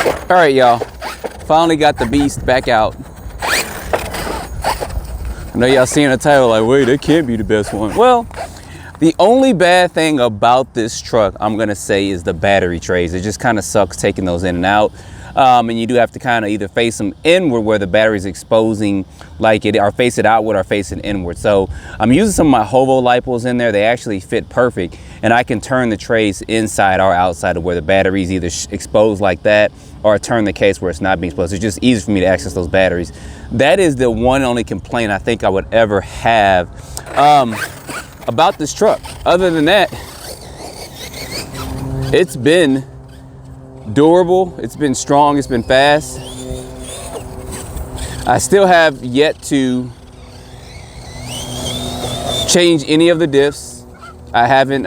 All right, y'all. Finally got the beast back out. I know y'all seeing the title like, wait, that can't be the best one. Well, the only bad thing about this truck, I'm gonna say, is the battery trays. It just kind of sucks taking those in and out. And you do have to kind of either face them inward where the battery's exposing like it, or face it outward or face it inward. So I'm using some of my Hobao lipos in there. They actually fit perfect, and I can turn the trays inside or outside of where the battery's either exposed like that, or turn the case where it's not being exposed. It's just easy for me to access those batteries. That is the one only complaint I think I would ever have about this truck. Other than that, it's been durable, it's been strong, it's been fast. I still have yet to change any of the diffs. I haven't,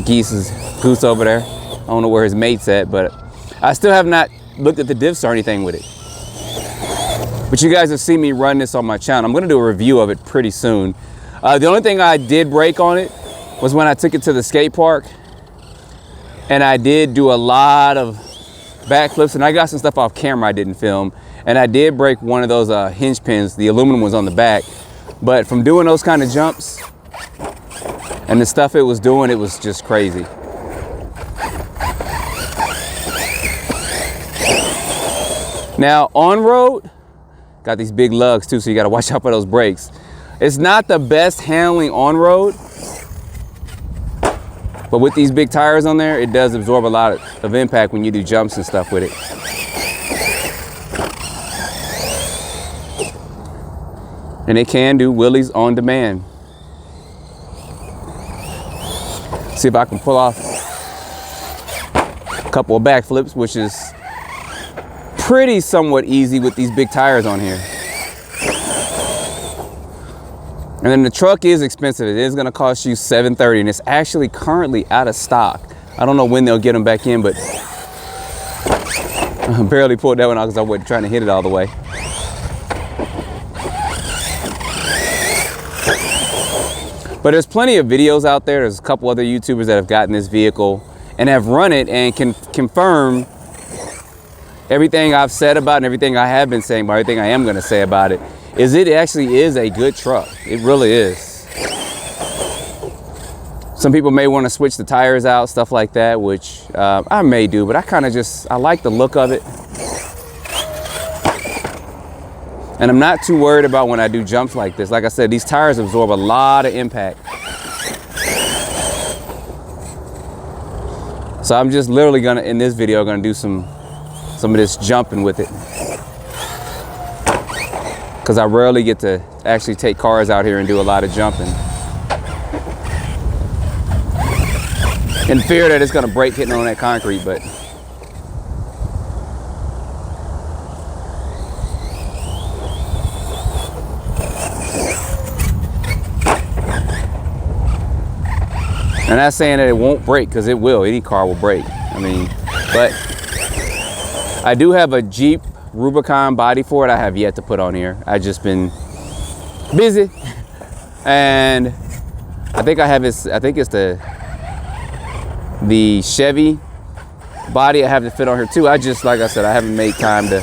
Goose over there, I don't know where his mate's at, but I still have not looked at the diffs or anything with it. But you guys have seen me run this on my channel. I'm gonna do a review of it pretty soon. The only thing I did break on it was when I took it to the skate park, and I did do a lot of backflips, and I got some stuff off camera I didn't film, and I did break one of those hinge pins. The aluminum was on the back, but from doing those kind of jumps and the stuff it was doing, it was just crazy. Now on road, got these big lugs too, so you got to watch out for those brakes. It's not the best handling on road, but with these big tires on there, it does absorb a lot of impact when you do jumps and stuff with it. And it can do wheelies on demand. See if I can pull off a couple of backflips, which is pretty somewhat easy with these big tires on here. And then the truck is expensive. It is gonna cost you $730, and it's actually currently out of stock. I don't know when they'll get them back in, but I barely pulled that one out because I wasn't trying to hit it all the way. But there's plenty of videos out there. There's a couple other YouTubers that have gotten this vehicle and have run it and can confirm everything I've said about it and everything I have been saying about everything I am gonna say about it. It actually is a good truck. It really is. Some people may want to switch the tires out, stuff like that, which I may do, but I like the look of it. And I'm not too worried about when I do jumps like this. Like I said, these tires absorb a lot of impact. So I'm just literally gonna, in this video, gonna do some of this jumping with it, because I rarely get to actually take cars out here and do a lot of jumping. In fear that it's gonna break hitting on that concrete, but and that's saying that it won't break, because it will. Any car will break. I mean, but I do have a Jeep Rubicon body for it. I have yet to put on here. I've just been busy, and I think I have this. I think it's the Chevy body I have to fit on here too. Like I said, I haven't made time to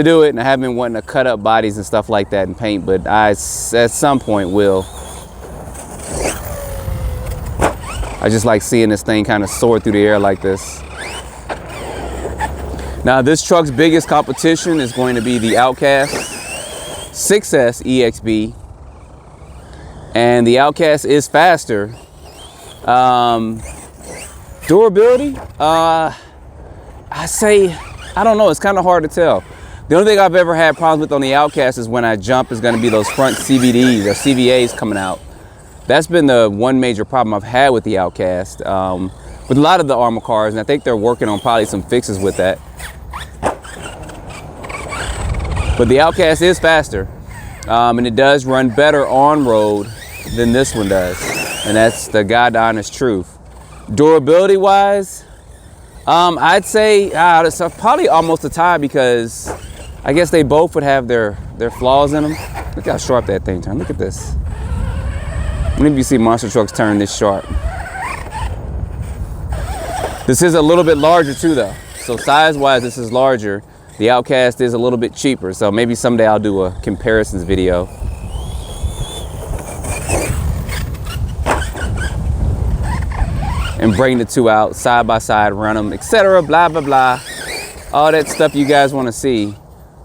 do it, and I haven't been wanting to cut up bodies and stuff like that and paint, but I at some point will. I just like seeing this thing kind of soar through the air like this. Now this truck's biggest competition is going to be the Outcast 6S EXB, and the Outcast is faster. Durability, I don't know, it's kind of hard to tell. The only thing I've ever had problems with on the Outcast is when I jump is going to be those front CVDs or CVAs coming out. That's been the one major problem I've had with the Outcast, with a lot of the Armor cars, and I think they're working on probably some fixes with that. But the Outcast is faster, and it does run better on road than this one does, and that's the God honest truth. Durability wise, I'd say it's probably almost a tie, because I guess they both would have their flaws in them. Look how sharp that thing turned. Look at this. When have you seen monster trucks turn this sharp? This is a little bit larger too though. So size-wise, this is larger. The Outcast is a little bit cheaper, so maybe someday I'll do a comparisons video. And bring the two out side by side, run them, etc. Blah, blah, blah. All that stuff you guys want to see.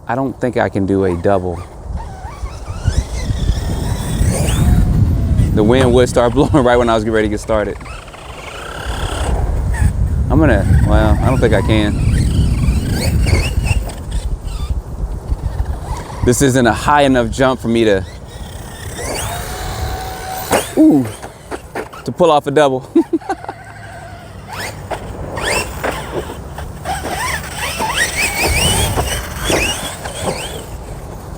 I don't think I can do a double. The wind would start blowing right when I was getting ready to get started. Well, I don't think I can. This isn't a high enough jump for me to pull off a double.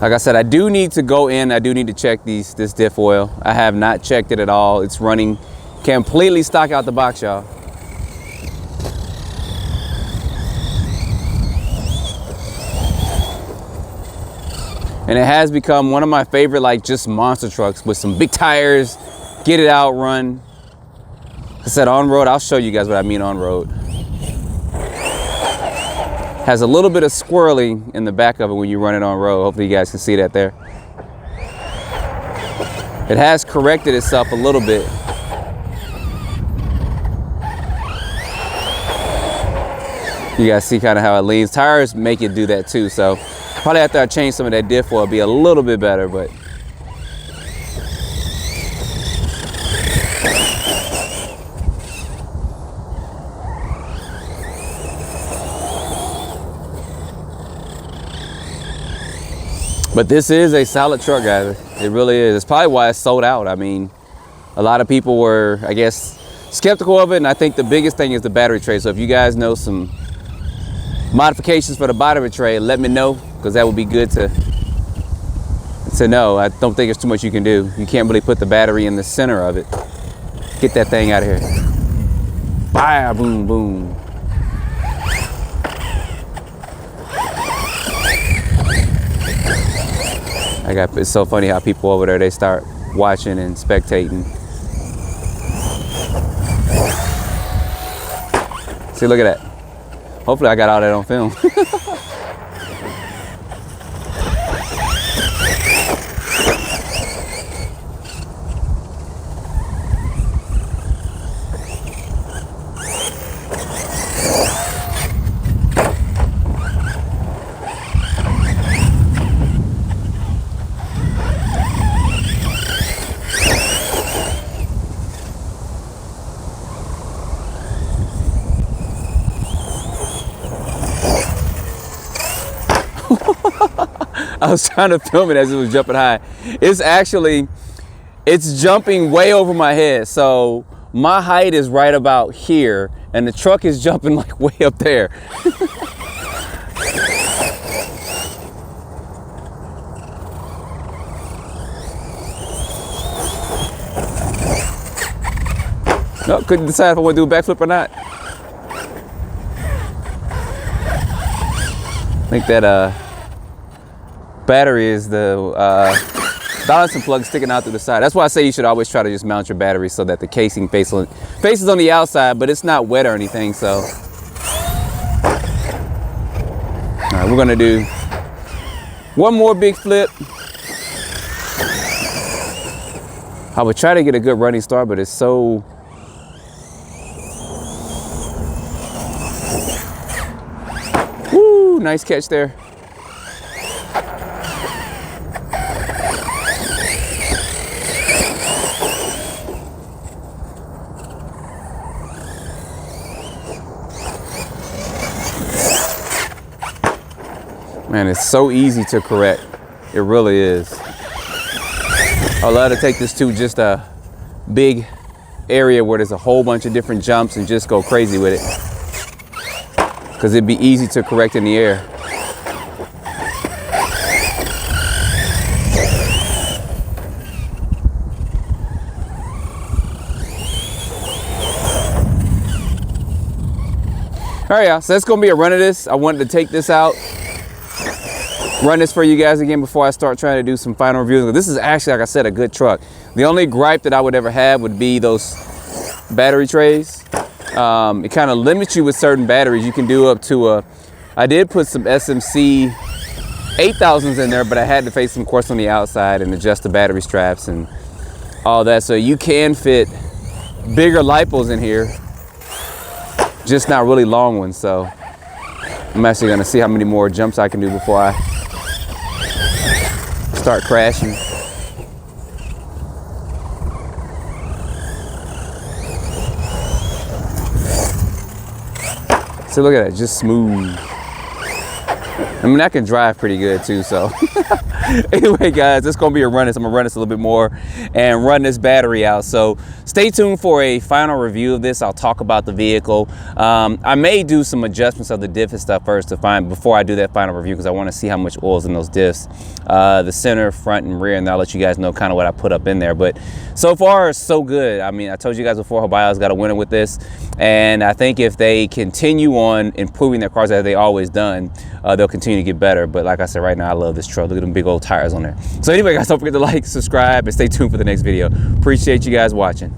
Like I said, I do need to go in. I do need to check this diff oil. I have not checked it at all. It's running completely stock out the box, y'all. And it has become one of my favorite, like, just monster trucks with some big tires, get it out, run. Like I said, on road, I'll show you guys what I mean on road. Has a little bit of squirreling in the back of it when you run it on road. Hopefully you guys can see that there. It has corrected itself a little bit. You guys see kind of how it leans. Tires make it do that too, so probably after I change some of that diff oil, it'll be a little bit better, but this is a solid truck, guys. It really is. It's probably why it's sold out. I mean, a lot of people were, I guess, skeptical of it, and I think the biggest thing is the battery tray. So if you guys know some modifications for the battery tray, let me know, because that would be good to know. I don't think there's too much you can do. You can't really put the battery in the center of it. Get that thing out of here. Bye, boom, boom. It's so funny how people over there, they start watching and spectating. See, look at that. Hopefully I got all that on film. I was trying to film it as it was jumping high. It's jumping way over my head. So my height is right about here and the truck is jumping like way up there. No, couldn't decide if I want to do a backflip or not. I think that battery is the balancing plug sticking out through the side. That's why I say you should always try to just mount your battery so that the casing faces on the outside, but it's not wet or anything. So, all right, we're gonna do one more big flip. I would try to get a good running start, but it's so. Woo, nice catch there. Man, it's so easy to correct. It really is. I love to take this to just a big area where there's a whole bunch of different jumps and just go crazy with it. Because it'd be easy to correct in the air. All right, y'all, so that's gonna be a run of this. I wanted to take this out, run this for you guys again before I start trying to do some final reviews. This is actually, like I said, a good truck. The only gripe that I would ever have would be those battery trays. It kind of limits you with certain batteries. You can do up to I did put some SMC 8000s in there, but I had to face them, of course, on the outside and adjust the battery straps and all that. So you can fit bigger lipos in here, just not really long ones. So I'm actually gonna see how many more jumps I can do before I start crashing. So look at that, just smooth. I mean, I can drive pretty good too, so. Anyway, guys, it's gonna be a run. I'm gonna run this a little bit more and run this battery out. So stay tuned for a final review of this. I'll talk about the vehicle. I may do some adjustments of the diff and stuff first before I do that final review, because I want to see how much oil's in those diffs, the center, front, and rear, and I'll let you guys know kind of what I put up in there. But so far, so good. I mean, I told you guys before, Hobao's got a winner with this, and I think if they continue on improving their cars as they always done, they'll continue to get better. But like I said, right now, I love this truck. Look at them big old tires on there. So anyway, guys, don't forget to like, subscribe, and stay tuned for the next video. Appreciate you guys watching.